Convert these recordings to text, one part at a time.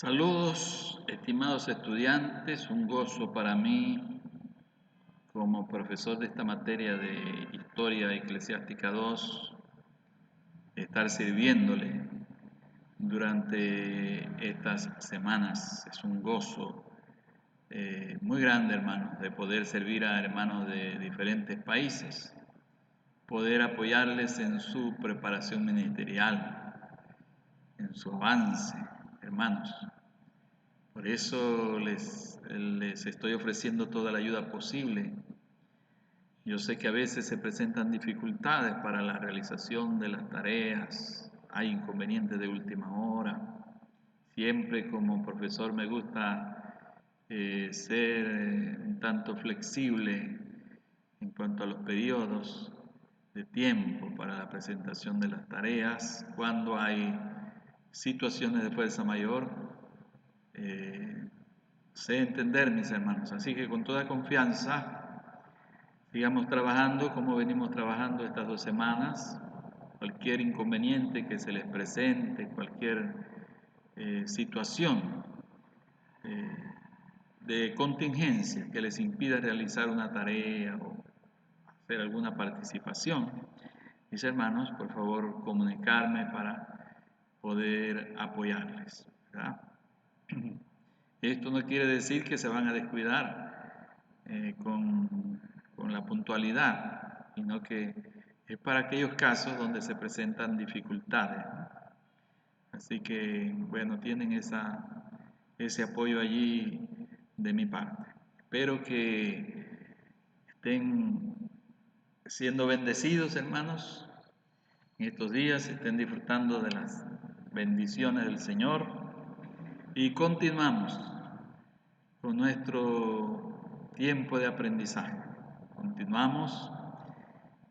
Saludos, estimados estudiantes, un gozo para mí como profesor de esta materia de Historia Eclesiástica 2, estar sirviéndole durante estas semanas. Es un gozo muy grande, hermanos, de poder servir a hermanos de diferentes países, poder apoyarles en su preparación ministerial, en su avance, hermanos. Por eso les estoy ofreciendo toda la ayuda posible. Yo sé que a veces se presentan dificultades para la realización de las tareas, hay inconvenientes de última hora. Siempre como profesor me gusta ser un tanto flexible en cuanto a los periodos de tiempo para la presentación de las tareas. Cuando hay situaciones de fuerza mayor, sé entender, mis hermanos, así que con toda confianza sigamos trabajando como venimos trabajando estas 2 semanas. Cualquier inconveniente que se les presente, cualquier situación de contingencia que les impida realizar una tarea o hacer alguna participación, mis hermanos, por favor comunicarme para poder apoyarles, ¿verdad? Esto no quiere decir que se van a descuidar con la puntualidad, sino que es para aquellos casos donde se presentan dificultades. Así que, bueno, tienen ese apoyo allí de mi parte. Espero que estén siendo bendecidos, hermanos, en estos días, estén disfrutando de las bendiciones del Señor y continuamos con nuestro tiempo de aprendizaje. Continuamos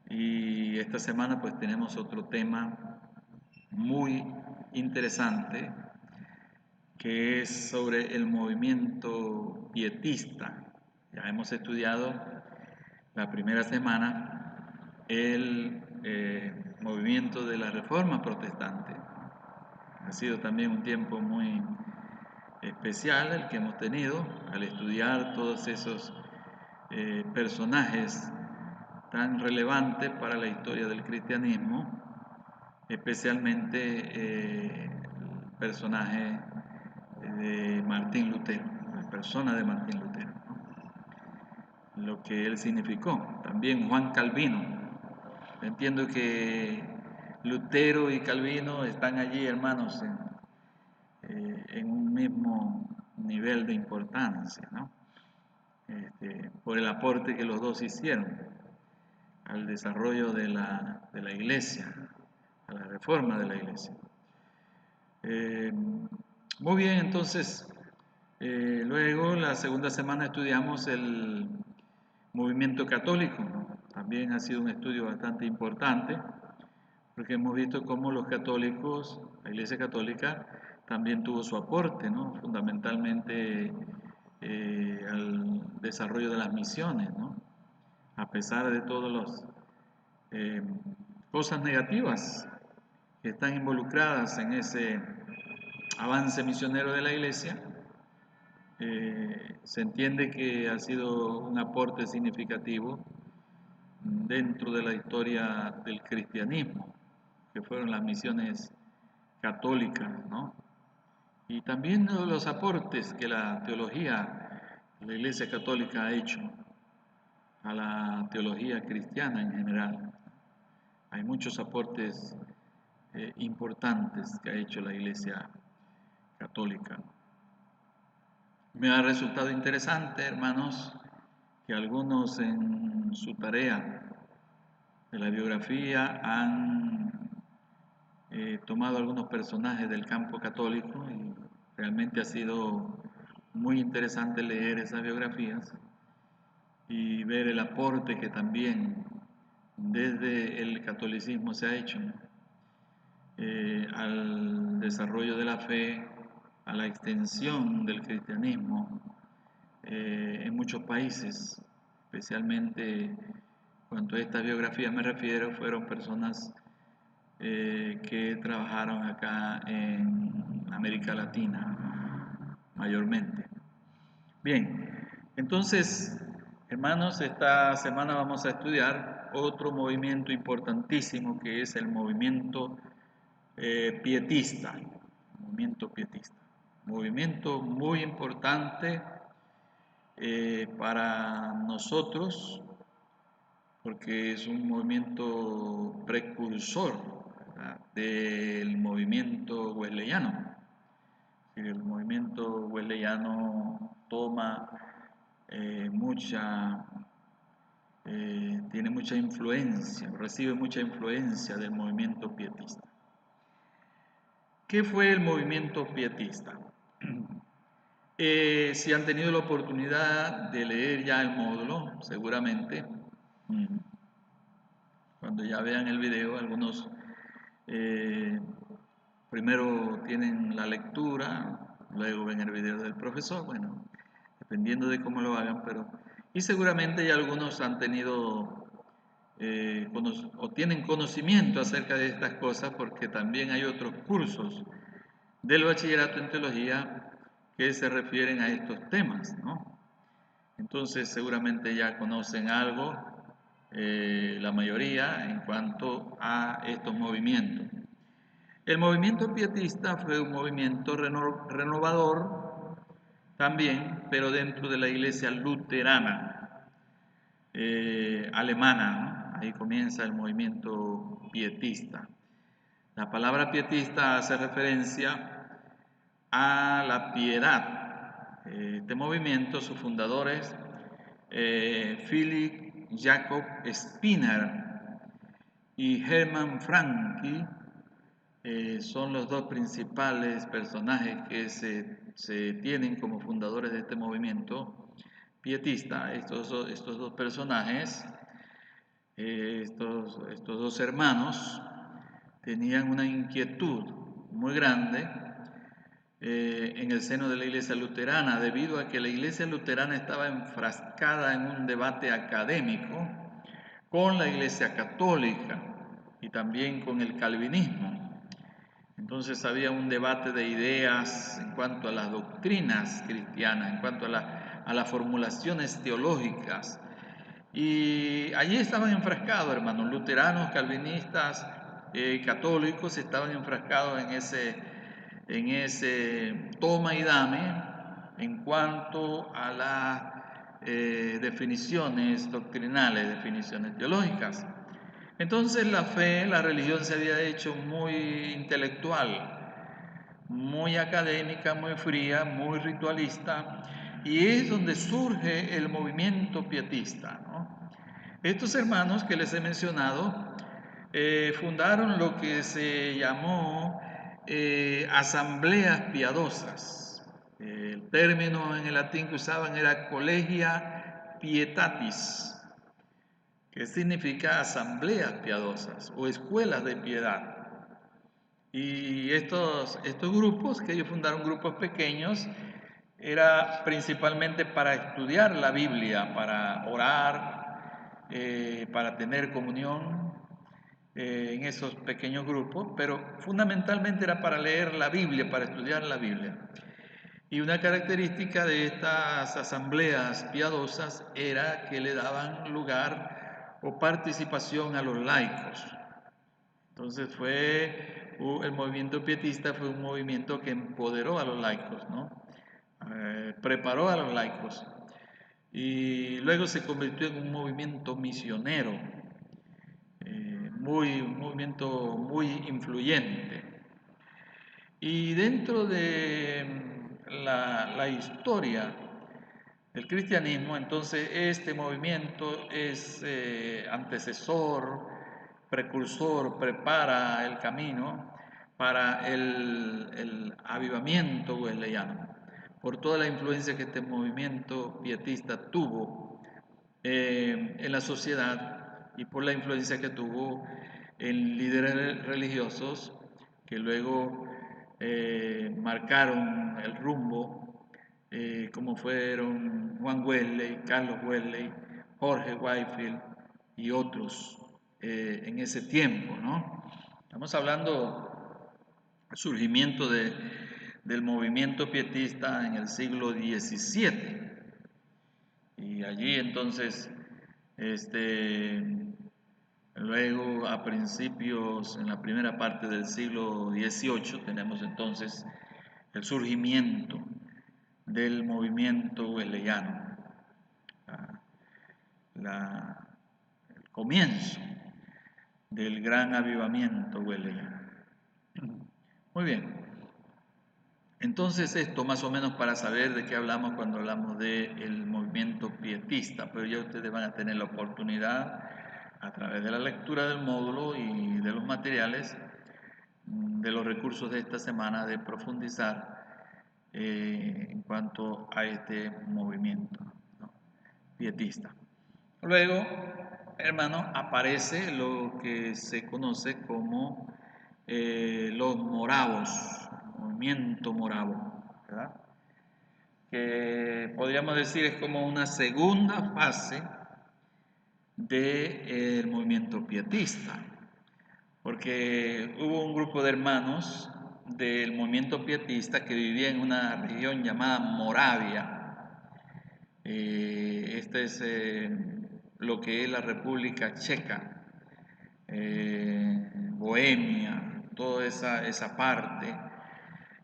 y esta semana pues tenemos otro tema muy interesante que es sobre el movimiento pietista. Ya hemos estudiado la primera semana el movimiento de la Reforma Protestante. Ha sido también un tiempo muy especial el que hemos tenido al estudiar todos esos personajes tan relevantes para la historia del cristianismo, especialmente el personaje de Martín Lutero, la persona de Martín Lutero, ¿no? Lo que él significó. También Juan Calvino. Entiendo que Lutero y Calvino están allí, hermanos, en un mismo nivel de importancia, ¿no? Por el aporte que los dos hicieron al desarrollo de la iglesia, a la reforma de la iglesia. Muy bien, entonces, luego la segunda semana estudiamos el movimiento católico, ¿no? También ha sido un estudio bastante importante, porque hemos visto cómo los católicos, la Iglesia Católica, también tuvo su aporte, ¿no? Fundamentalmente al desarrollo de las misiones, ¿no? A pesar de todas las cosas negativas que están involucradas en ese avance misionero de la Iglesia, se entiende que ha sido un aporte significativo dentro de la historia del cristianismo, que fueron las misiones católicas, ¿no? Y también los aportes que la teología de la Iglesia Católica ha hecho a la teología cristiana en general. Hay muchos aportes importantes que ha hecho la Iglesia Católica. Me ha resultado interesante, hermanos, que algunos en su tarea de la biografía han tomado algunos personajes del campo católico y realmente ha sido muy interesante leer esas biografías y ver el aporte que también desde el catolicismo se ha hecho al desarrollo de la fe, a la extensión del cristianismo en muchos países, especialmente cuanto a estas biografías me refiero, fueron personas que trabajaron acá en América Latina, mayormente. Bien, entonces, hermanos, esta semana vamos a estudiar otro movimiento importantísimo que es el movimiento pietista. Movimiento pietista. Movimiento muy importante para nosotros porque es un movimiento precursor, ¿verdad?, del movimiento wesleyano. El movimiento wesleyano toma tiene mucha influencia, recibe mucha influencia del movimiento pietista. ¿Qué fue el movimiento pietista? Si han tenido la oportunidad de leer ya el módulo, seguramente, cuando ya vean el video, algunos primero tienen la lectura, luego ven el video del profesor, bueno, dependiendo de cómo lo hagan, y seguramente ya algunos han tenido o tienen conocimiento acerca de estas cosas, porque también hay otros cursos del bachillerato en teología que se refieren a estos temas, ¿no? Entonces seguramente ya conocen algo, la mayoría, en cuanto a estos movimientos. El movimiento pietista fue un movimiento renovador también, pero dentro de la iglesia luterana alemana, ¿no? Ahí comienza el movimiento pietista. La palabra pietista hace referencia a la piedad. Este movimiento, sus fundadores, Philipp Jakob Spinner y Hermann Francke, son los dos principales personajes que se tienen como fundadores de este movimiento pietista. Estos dos personajes, estos dos hermanos, tenían una inquietud muy grande en el seno de la iglesia luterana, debido a que la iglesia luterana estaba enfrascada en un debate académico con la iglesia católica y también con el calvinismo. Entonces había un debate de ideas en cuanto a las doctrinas cristianas, en cuanto a las formulaciones teológicas. Y allí estaban enfrascados, hermanos, luteranos, calvinistas, católicos, estaban enfrascados en ese toma y dame en cuanto a las definiciones doctrinales, definiciones teológicas. Entonces la fe, la religión se había hecho muy intelectual, muy académica, muy fría, muy ritualista, y es donde surge el movimiento pietista, ¿no? Estos hermanos que les he mencionado fundaron lo que se llamó asambleas piadosas. El término en el latín que usaban era collegia pietatis, que significa asambleas piadosas o escuelas de piedad. Y estos grupos, que ellos fundaron grupos pequeños, era principalmente para estudiar la Biblia, para orar, para tener comunión en esos pequeños grupos, pero fundamentalmente era para leer la Biblia, para estudiar la Biblia. Y una característica de estas asambleas piadosas era que le daban lugar o participación a los laicos. Entonces el movimiento pietista fue un movimiento que empoderó a los laicos, ¿no? Preparó a los laicos y luego se convirtió en un movimiento misionero, un movimiento muy influyente. Y dentro de la historia del cristianismo, entonces este movimiento es antecesor, precursor, prepara el camino para el avivamiento wesleyano, por toda la influencia que este movimiento pietista tuvo en la sociedad y por la influencia que tuvo en líderes religiosos que luego marcaron el rumbo, como fueron Juan Wesley, Carlos Wesley, Jorge Whitefield y otros en ese tiempo, ¿no? Estamos hablando del surgimiento de del movimiento pietista en el siglo XVII. Y allí entonces, luego a principios, en la primera parte del siglo XVIII, tenemos entonces el surgimiento del movimiento wesleyano, el comienzo del gran avivamiento wesleyano. Muy bien. Entonces esto más o menos para saber de qué hablamos cuando hablamos del movimiento pietista, pero ya ustedes van a tener la oportunidad a través de la lectura del módulo y de los materiales, de los recursos de esta semana, de profundizar en cuanto a este movimiento, ¿no?, pietista. Luego, hermano, aparece lo que se conoce como los moravos, movimiento moravo, ¿verdad?, que podríamos decir es como una segunda fase del movimiento pietista, porque hubo un grupo de hermanos del movimiento pietista que vivía en una región llamada Moravia. Este es lo que es la República Checa, Bohemia, toda esa parte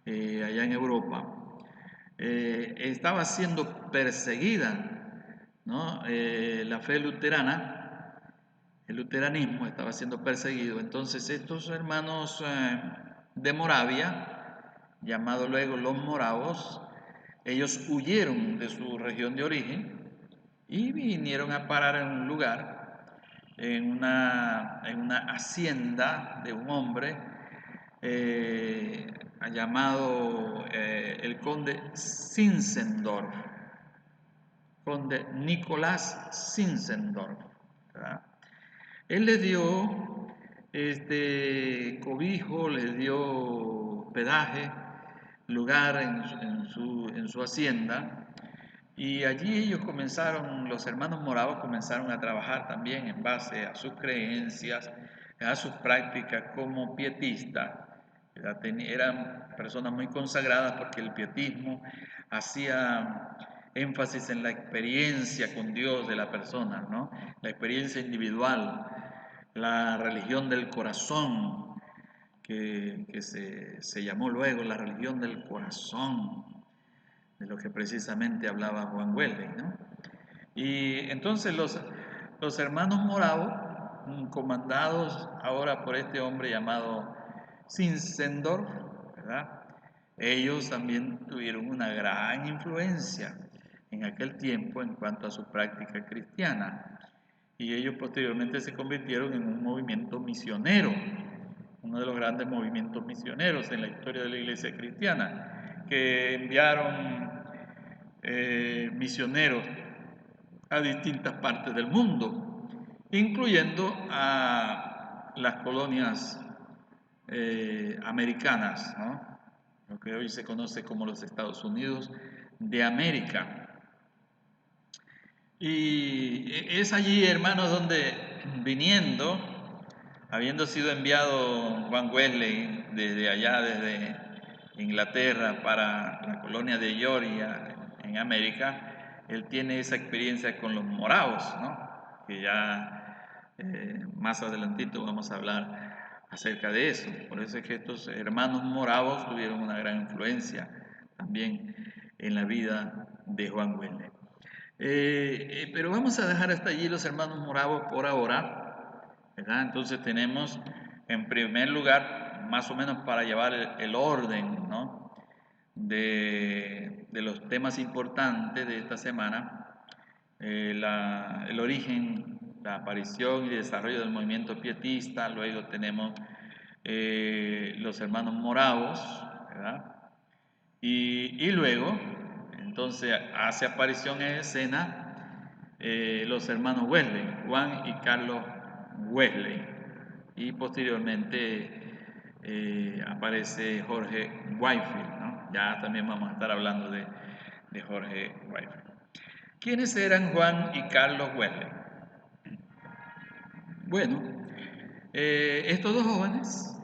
allá en Europa. Estaba siendo perseguida, ¿no? La fe luterana, el luteranismo estaba siendo perseguido. Entonces estos hermanos de Moravia, llamados luego los moravos, ellos huyeron de su región de origen y vinieron a parar en un lugar, en una hacienda de un hombre llamado el conde Zinzendorf, conde Nicolás Zinzendorf, ¿verdad? Él les dio cobijo, les dio hospedaje, lugar en su hacienda, y allí ellos comenzaron, los hermanos moravos comenzaron a trabajar también en base a sus creencias, a sus prácticas como pietistas. Eran personas muy consagradas porque el pietismo hacía énfasis en la experiencia con Dios de la persona, ¿no?, la experiencia individual, la religión del corazón, que se llamó luego la religión del corazón, de lo que precisamente hablaba Juan Wesley, ¿no? Y entonces los hermanos moravos, comandados ahora por este hombre llamado Zinzendorf, ¿verdad?, ellos también tuvieron una gran influencia en aquel tiempo en cuanto a su práctica cristiana. Y ellos posteriormente se convirtieron en un movimiento misionero, uno de los grandes movimientos misioneros en la historia de la iglesia cristiana, que enviaron misioneros a distintas partes del mundo, incluyendo a las colonias americanas, ¿no?, lo que hoy se conoce como los Estados Unidos de América. Y es allí, hermanos, donde viniendo, habiendo sido enviado Juan Wesley desde allá, desde Inglaterra para la colonia de Georgia en América, él tiene esa experiencia con los moravos, ¿no?, que ya más adelantito vamos a hablar acerca de eso. Por eso es que estos hermanos moravos tuvieron una gran influencia también en la vida de Juan Wesley. Pero vamos a dejar hasta allí los hermanos moravos por ahora, ¿verdad? Entonces tenemos, en primer lugar, más o menos para llevar el orden, ¿no?, de los temas importantes de esta semana, el origen, la aparición y desarrollo del movimiento pietista. Luego tenemos los hermanos moravos, ¿verdad? Y luego, entonces, hace aparición en escena los hermanos Wesley, Juan y Carlos Wesley. Y posteriormente aparece Jorge Whitefield, ¿no? Ya también vamos a estar hablando de Jorge Whitefield. ¿Quiénes eran Juan y Carlos Wesley? Bueno, estos dos jóvenes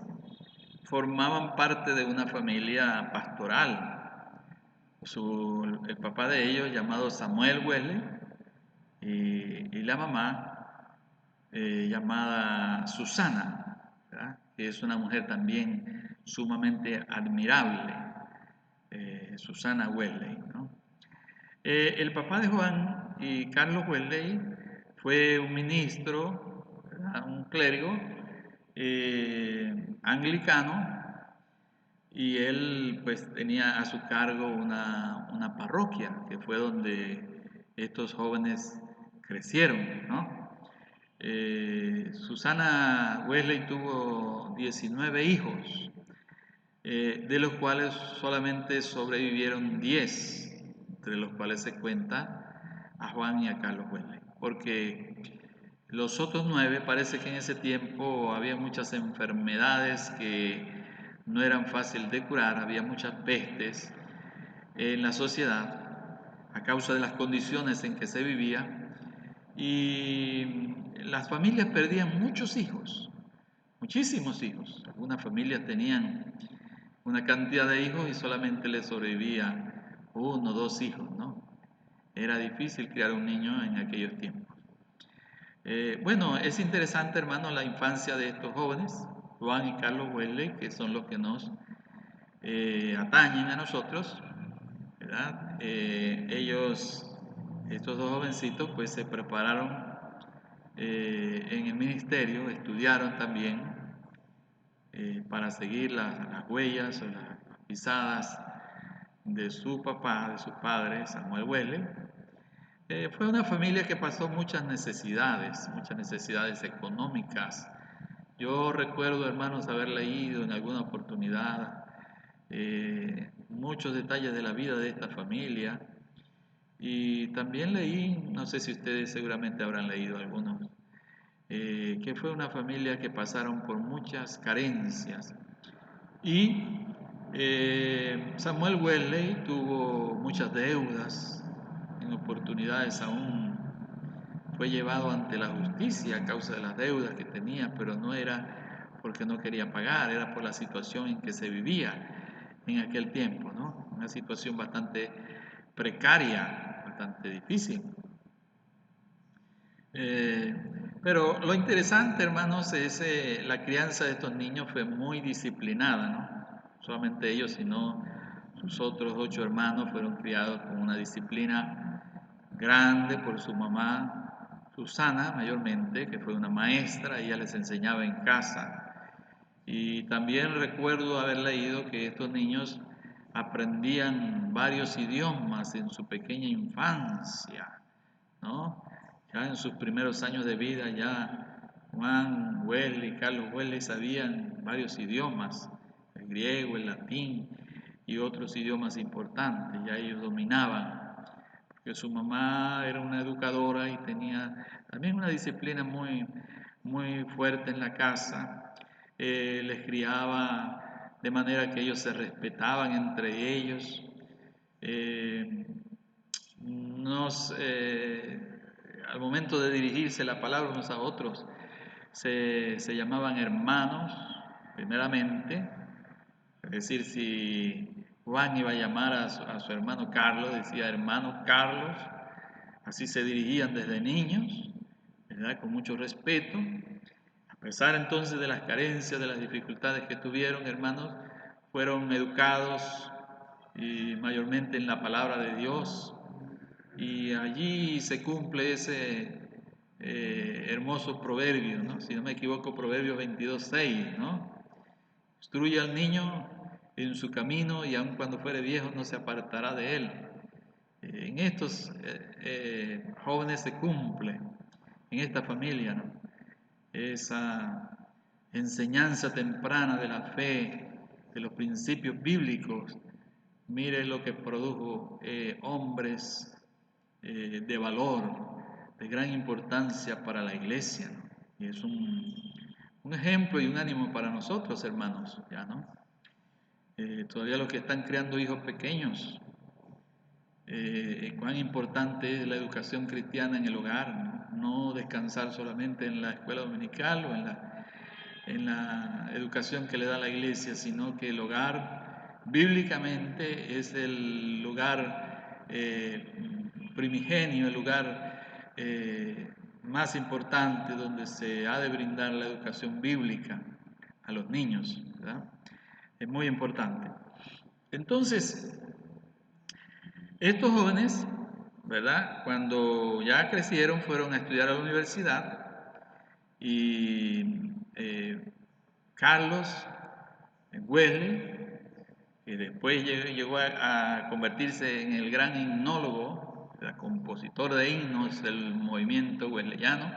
formaban parte de una familia pastoral. El papá de ellos, llamado Samuel Wesley, y la mamá, llamada Susana, ¿verdad? Que es una mujer también sumamente admirable, Susana Wesley, ¿no? El papá de Juan y Carlos Wesley fue un ministro, ¿verdad? Un clérigo anglicano, y él pues tenía a su cargo una parroquia, que fue donde estos jóvenes crecieron, ¿no? Susana Wesley tuvo 19 hijos, de los cuales solamente sobrevivieron 10, entre los cuales se cuenta a Juan y a Carlos Wesley, porque los otros 9 parece que en ese tiempo había muchas enfermedades que no eran fáciles de curar, había muchas pestes en la sociedad a causa de las condiciones en que se vivía, y las familias perdían muchos hijos, muchísimos hijos. Algunas familias tenían una cantidad de hijos y solamente les sobrevivía 1 o 2 hijos, ¿no? Era difícil criar un niño en aquellos tiempos. Bueno, es interesante, hermano, la infancia de estos jóvenes, Juan y Carlos Wesley, que son los que nos atañen a nosotros, ¿verdad? Estos dos jovencitos, pues se prepararon en el ministerio, estudiaron también para seguir las huellas o las pisadas de su papá, de su padre, Samuel Wesley. Fue una familia que pasó muchas necesidades económicas. Yo recuerdo, hermanos, haber leído en alguna oportunidad muchos detalles de la vida de esta familia, y también leí, no sé si ustedes seguramente habrán leído algunos, que fue una familia que pasaron por muchas carencias, y Samuel Wesley tuvo muchas deudas, en oportunidades aún fue llevado ante la justicia a causa de las deudas que tenía, pero no era porque no quería pagar, era por la situación en que se vivía en aquel tiempo, ¿no? Una situación bastante precaria, bastante difícil. Eh, pero lo interesante, hermanos, es la crianza de estos niños fue muy disciplinada, ¿no? Solamente ellos, sino sus otros 8 hermanos fueron criados con una disciplina grande por su mamá, Susana, mayormente, que fue una maestra, ella les enseñaba en casa. Y también recuerdo haber leído que estos niños aprendían varios idiomas en su pequeña infancia, ¿no? Ya en sus primeros años de vida, ya Juan Wesley, Carlos Wesley sabían varios idiomas, el griego, el latín y otros idiomas importantes, ya ellos dominaban, porque su mamá era una educadora y tenía también una disciplina muy fuerte en la casa. Les criaba de manera que ellos se respetaban entre ellos. Eh, Al momento de dirigirse la palabra unos a otros, se llamaban hermanos, primeramente. Es decir, si Juan iba a llamar a su hermano Carlos, decía hermano Carlos. Así se dirigían desde niños, ¿verdad? Con mucho respeto. A pesar entonces de las carencias, de las dificultades que tuvieron, hermanos, fueron educados y mayormente en la palabra de Dios, y allí se cumple ese hermoso proverbio, ¿no? Si no me equivoco, Proverbio 22:6, ¿no? Instruye al niño en su camino y aun cuando fuere viejo no se apartará de él. En estos jóvenes se cumple, en esta familia, ¿no? Esa enseñanza temprana de la fe, de los principios bíblicos. Mire lo que produjo hombres de valor, de gran importancia para la iglesia, ¿no? Y es un ejemplo y un ánimo para nosotros, hermanos, ya, ¿no? Todavía los que están creando hijos pequeños, cuán importante es la educación cristiana en el hogar, ¿no? No descansar solamente en la escuela dominical o en la educación que le da la iglesia, sino que el hogar bíblicamente es el lugar primigenio, el lugar más importante donde se ha de brindar la educación bíblica a los niños, ¿verdad? Es muy importante. Entonces, estos jóvenes, ¿verdad? Cuando ya crecieron, fueron a estudiar a la universidad y Carlos Wesley, que después llegó a convertirse en el gran himnólogo, compositor de himnos del movimiento wesleyano,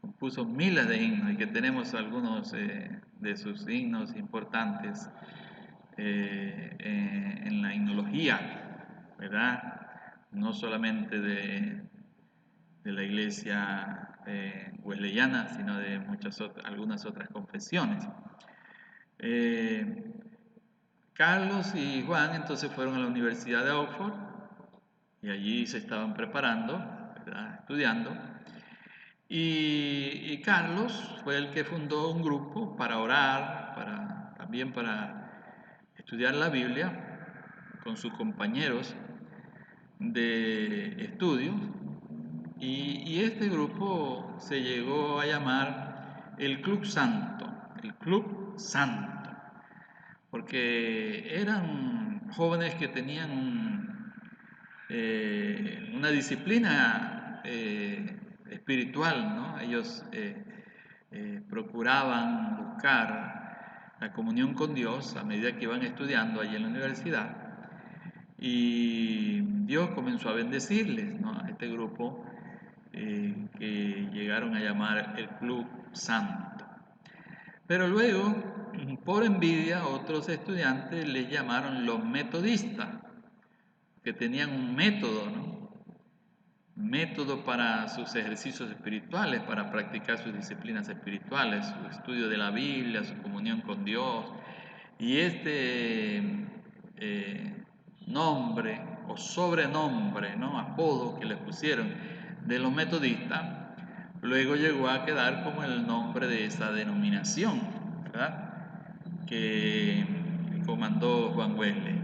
compuso miles de himnos y que tenemos algunos de sus himnos importantes en la himnología, ¿verdad? No solamente de la iglesia wesleyana, sino de algunas otras confesiones. Carlos y Juan entonces fueron a la Universidad de Oxford y allí se estaban preparando, ¿verdad? Estudiando. Y Carlos fue el que fundó un grupo para orar, también para estudiar la Biblia con sus compañeros de estudio. Y este grupo se llegó a llamar el Club Santo, porque eran jóvenes que tenían una disciplina espiritual, ¿no? Ellos procuraban buscar la comunión con Dios a medida que iban estudiando allí en la universidad y Dios comenzó a bendecirles, ¿no? A este grupo que llegaron a llamar el Club Santo. Pero luego, por envidia, otros estudiantes les llamaron los metodistas, que tenían un método, ¿no? Método para sus ejercicios espirituales, para practicar sus disciplinas espirituales, su estudio de la Biblia, su comunión con Dios. Y este nombre o sobrenombre, ¿no? Apodo que les pusieron de los metodistas, luego llegó a quedar como el nombre de esa denominación, ¿verdad? Que comandó Juan Wesley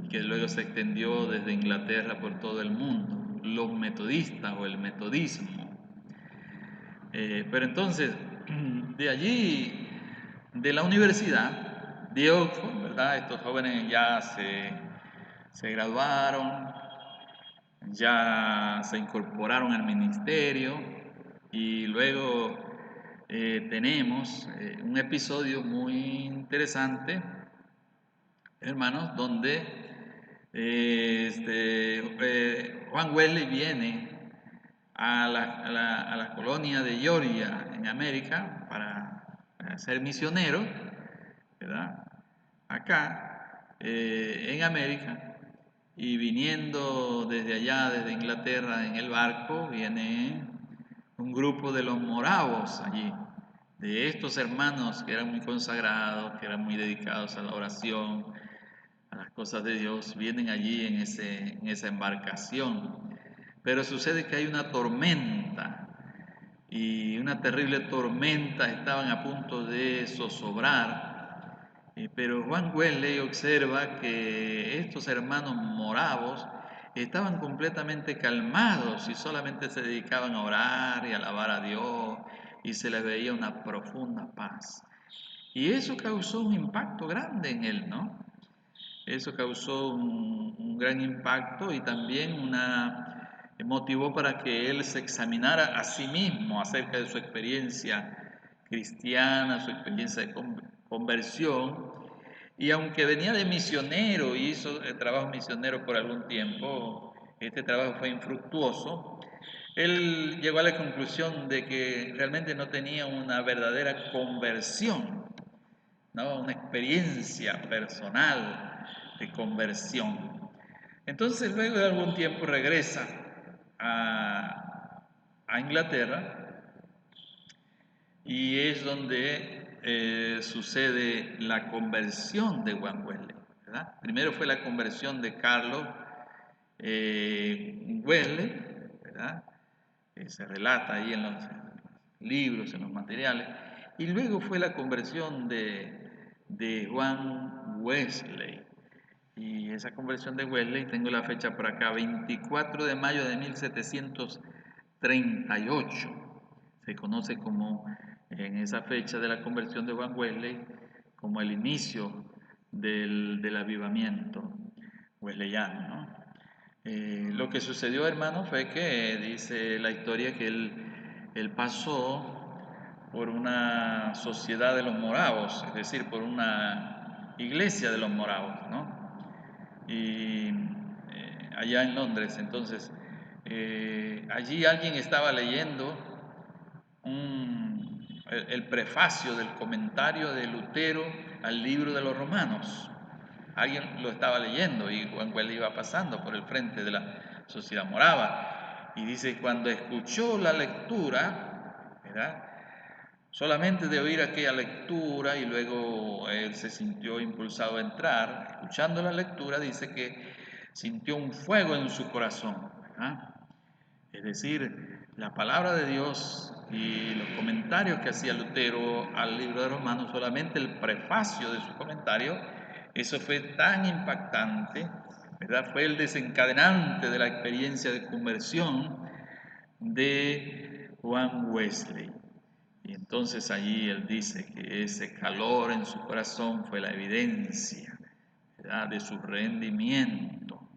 y que luego se extendió desde Inglaterra por todo el mundo, los metodistas o el metodismo. Pero entonces, de allí, de la universidad de Oxford, ¿verdad? Estos jóvenes ya se graduaron, ya se incorporaron al ministerio y luego tenemos un episodio muy interesante, hermanos, donde Juan Wesley viene a la colonia de Georgia en América para ser misionero, ¿verdad? Acá en América, y viniendo desde allá, desde Inglaterra en el barco, viene un grupo de los moravos allí, de estos hermanos que eran muy consagrados, que eran muy dedicados a la oración, a las cosas de Dios, vienen allí en esa embarcación. Pero sucede que hay una tormenta y una terrible tormenta, estaban a punto de zozobrar. Pero Juan Wesley observa que estos hermanos moravos estaban completamente calmados y solamente se dedicaban a orar y a alabar a Dios y se les veía una profunda paz. Y eso causó un impacto grande en él, ¿no? Eso causó un gran impacto y también motivó para que él se examinara a sí mismo acerca de su experiencia cristiana, su experiencia de conversión. Y aunque venía de misionero y hizo el trabajo misionero por algún tiempo, este trabajo fue infructuoso, él llegó a la conclusión de que realmente no tenía una verdadera conversión, ¿no? Una experiencia personal de conversión. Entonces luego de algún tiempo regresa a Inglaterra y es donde sucede la conversión de Juan Wesley, ¿verdad? Primero fue la conversión de Carlos Wesley, ¿verdad? Se relata ahí en los libros, en los materiales, Y luego fue la conversión de Juan Wesley. Y esa conversión de Wesley, tengo la fecha por acá, 24 de mayo de 1738. Se conoce como, en esa fecha de la conversión de Juan Wesley, como el inicio del avivamiento wesleyano, ¿no? Lo que sucedió, hermano, fue que dice la historia que él pasó por una sociedad de los moravos, es decir, por una iglesia de los moravos, ¿no? Y allá en Londres. Entonces, allí alguien estaba leyendo el prefacio del comentario de Lutero al libro de los Romanos. Alguien lo estaba leyendo y Juan Wesley iba pasando por el frente de la sociedad morava. Y dice, cuando escuchó la lectura, ¿verdad? Solamente de oír aquella lectura y luego él se sintió impulsado a entrar, escuchando la lectura, dice que sintió un fuego en su corazón, ¿verdad? Es decir, la palabra de Dios y los comentarios que hacía Lutero al libro de Romanos, solamente el prefacio de su comentario, eso fue tan impactante, ¿verdad? Fue el desencadenante de la experiencia de conversión de Juan Wesley. Y entonces allí él dice que ese calor en su corazón fue la evidencia, ¿verdad?, de su rendimiento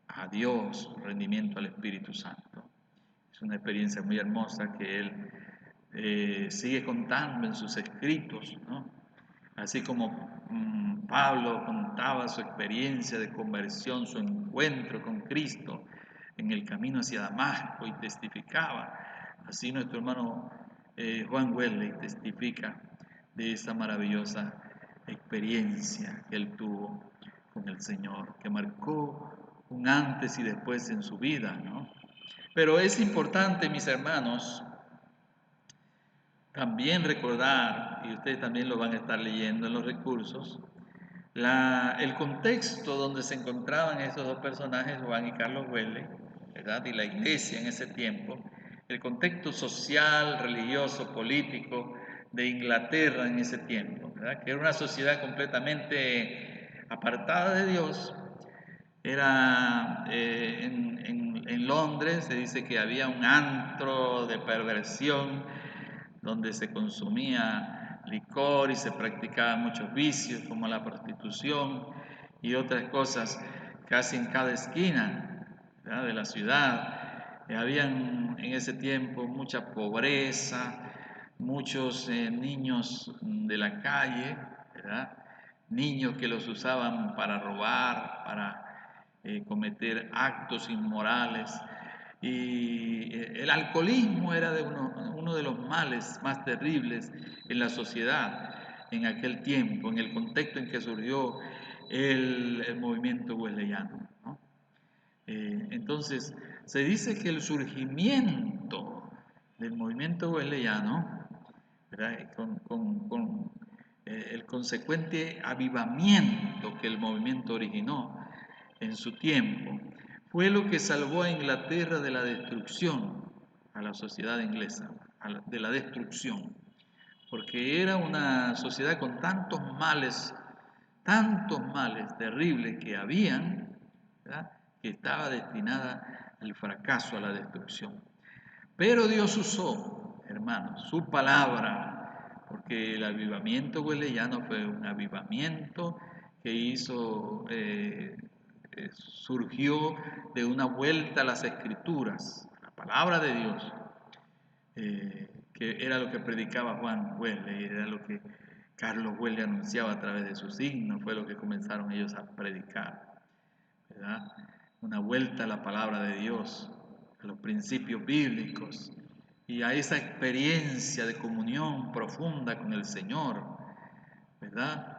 a Dios, su rendimiento al Espíritu Santo. Es una experiencia muy hermosa que él sigue contando en sus escritos, ¿no? Así como Pablo contaba su experiencia de conversión, su encuentro con Cristo en el camino hacia Damasco y testificaba. Así nuestro hermano Juan Wesley testifica de esa maravillosa experiencia que él tuvo con el Señor, que marcó un antes y después en su vida, ¿no? Pero es importante, mis hermanos, también recordar, y ustedes también lo van a estar leyendo en los recursos, el contexto donde se encontraban esos dos personajes, Juan y Carlos Wesley, ¿verdad?, y la iglesia en ese tiempo, el contexto social, religioso, político de Inglaterra en ese tiempo, ¿verdad?, que era una sociedad completamente apartada de Dios. Era en Londres, se dice que había un antro de perversión donde se consumía licor y se practicaban muchos vicios como la prostitución y otras cosas casi en cada esquina, ¿verdad?, de la ciudad. Habían en ese tiempo mucha pobreza, muchos niños de la calle, ¿verdad?, niños que los usaban para robar, para cometer actos inmorales. Y el alcoholismo era uno de los males más terribles en la sociedad en aquel tiempo, en el contexto en que surgió el movimiento wesleyano, ¿no? Entonces, se dice que el surgimiento del movimiento wesleyano, ¿verdad?, con el consecuente avivamiento que el movimiento originó en su tiempo, fue lo que salvó a Inglaterra de la destrucción, a la sociedad inglesa, de la destrucción, porque era una sociedad con tantos males terribles que habían, ¿verdad?, que estaba destinada al fracaso, a la destrucción. Pero Dios usó, hermanos, su palabra, porque el avivamiento wesleyano fue un avivamiento que surgió de una vuelta a las Escrituras, la palabra de Dios, que era lo que predicaba Juan Wesley, era lo que Carlos Wesley anunciaba a través de sus signos, fue lo que comenzaron ellos a predicar, ¿verdad? Una vuelta a la palabra de Dios, a los principios bíblicos y a esa experiencia de comunión profunda con el Señor, ¿verdad?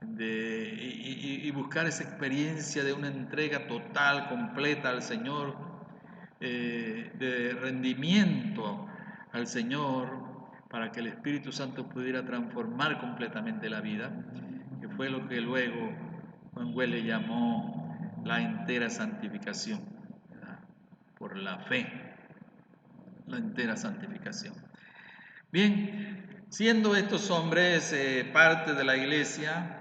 Y buscar esa experiencia de una entrega total, completa al Señor, de rendimiento al Señor, para que el Espíritu Santo pudiera transformar completamente la vida, que fue lo que luego Juan Wesley llamó la entera santificación, ¿verdad?, por la fe, la entera santificación. Bien, siendo estos hombres parte de la iglesia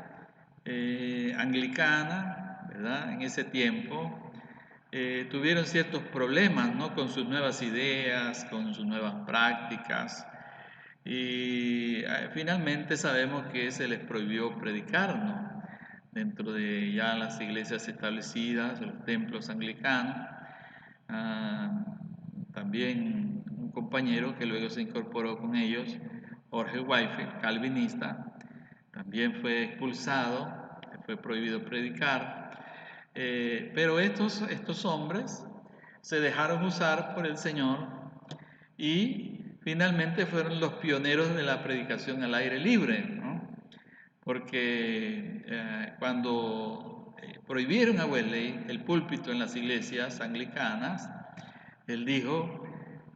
anglicana, ¿verdad? En ese tiempo, tuvieron ciertos problemas, ¿no? Con sus nuevas ideas, con sus nuevas prácticas, y finalmente sabemos que se les prohibió predicar, ¿no? Dentro de ya las iglesias establecidas, los templos anglicanos. Ah, también un compañero que luego se incorporó con ellos, Jorge Whitefield, calvinista, también fue expulsado, fue prohibido predicar, pero estos hombres se dejaron usar por el Señor y finalmente fueron los pioneros de la predicación al aire libre, ¿no? Porque cuando prohibieron a Wesley el púlpito en las iglesias anglicanas, él dijo,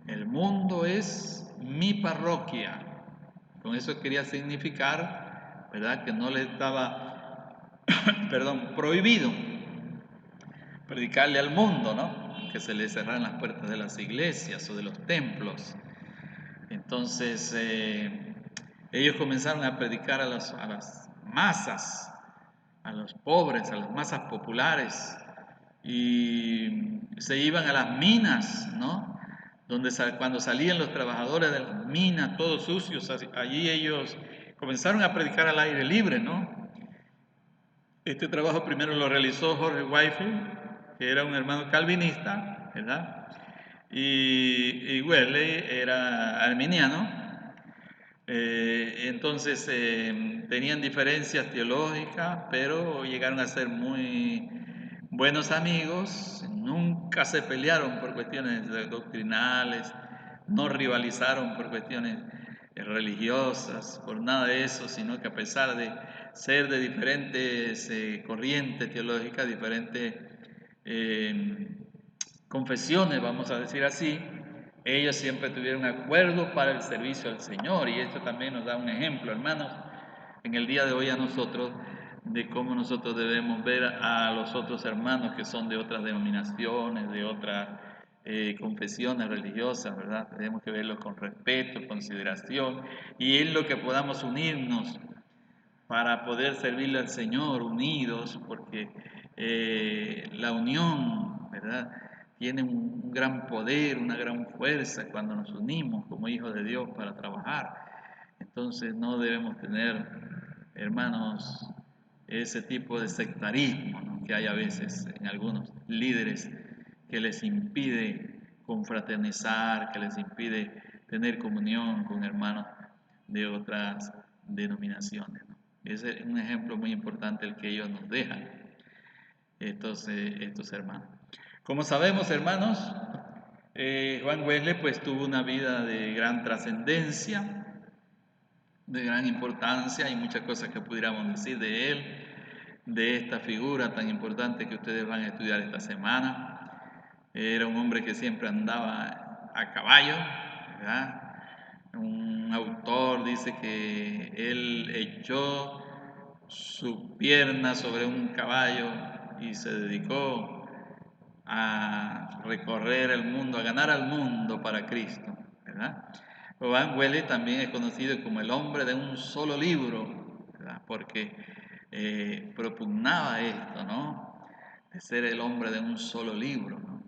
el mundo es mi parroquia. Con eso quería significar, ¿verdad?, que no le estaba, perdón, prohibido predicarle al mundo, ¿no? Que se le cerraran las puertas de las iglesias o de los templos. Entonces, ellos comenzaron a predicar a las masas, a los pobres, a las masas populares, y se iban a las minas, ¿no? Donde cuando salían los trabajadores de las minas, todos sucios, allí ellos comenzaron a predicar al aire libre, ¿no? Este trabajo primero lo realizó Jorge Whitefield, que era un hermano calvinista, ¿verdad? Y Wesley era arminiano. Entonces tenían diferencias teológicas, pero llegaron a ser muy buenos amigos, nunca se pelearon por cuestiones doctrinales, no rivalizaron por cuestiones religiosas, por nada de eso, sino que a pesar de ser de diferentes corrientes teológicas, diferentes eh, confesiones, vamos a decir así, ellos siempre tuvieron acuerdo para el servicio al Señor, y esto también nos da un ejemplo, hermanos, en el día de hoy a nosotros, de cómo nosotros debemos ver a los otros hermanos que son de otras denominaciones, de otras confesiones religiosas, ¿verdad? Tenemos que verlos con respeto, consideración, y en lo que podamos unirnos para poder servirle al Señor unidos, porque la unión, ¿verdad?, tiene un gran poder, una gran fuerza cuando nos unimos como hijos de Dios para trabajar. Entonces no debemos tener, hermanos, ese tipo de sectarismo, ¿no?, que hay a veces en algunos líderes que les impide confraternizar, que les impide tener comunión con hermanos de otras denominaciones, ¿no? Ese es un ejemplo muy importante el que ellos nos dejan, estos hermanos. Como sabemos, hermanos, Juan Wesley pues tuvo una vida de gran trascendencia, de gran importancia. Hay muchas cosas que pudiéramos decir de él, de esta figura tan importante que ustedes van a estudiar esta semana. Era un hombre que siempre andaba a caballo, ¿verdad? Un autor dice que él echó su pierna sobre un caballo y se dedicó a recorrer el mundo, a ganar al mundo para Cristo, ¿verdad? Van Wesley también es conocido como el hombre de un solo libro, ¿verdad?, porque propugnaba esto, ¿no?, de ser el hombre de un solo libro, ¿no?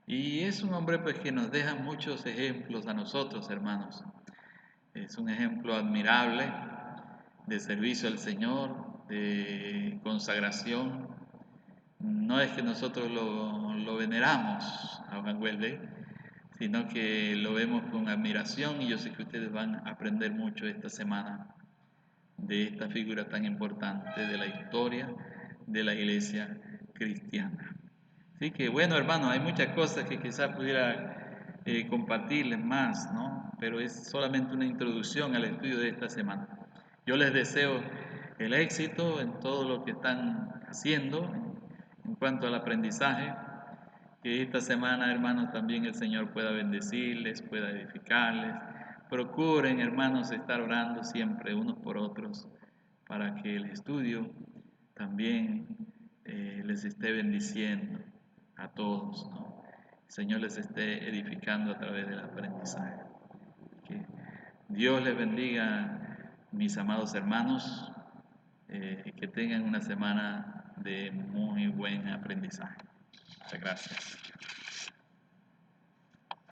Y es un hombre pues que nos deja muchos ejemplos a nosotros, hermanos. Es un ejemplo admirable de servicio al Señor, de consagración. No es que nosotros lo veneramos a Juan Wesley, sino que lo vemos con admiración, y yo sé que ustedes van a aprender mucho esta semana de esta figura tan importante de la historia de la iglesia cristiana. Así que bueno, hermanos, hay muchas cosas que quizás pudiera compartirles más, ¿no? Pero es solamente una introducción al estudio de esta semana. Yo les deseo el éxito en todo lo que están haciendo en cuanto al aprendizaje, que esta semana, hermanos, también el Señor pueda bendecirles, pueda edificarles. Procuren, hermanos, estar orando siempre unos por otros para que el estudio también les esté bendiciendo a todos, ¿no? El Señor les esté edificando a través del aprendizaje. Que Dios les bendiga, mis amados hermanos, que tengan una semana de muy buen aprendizaje. Muchas gracias.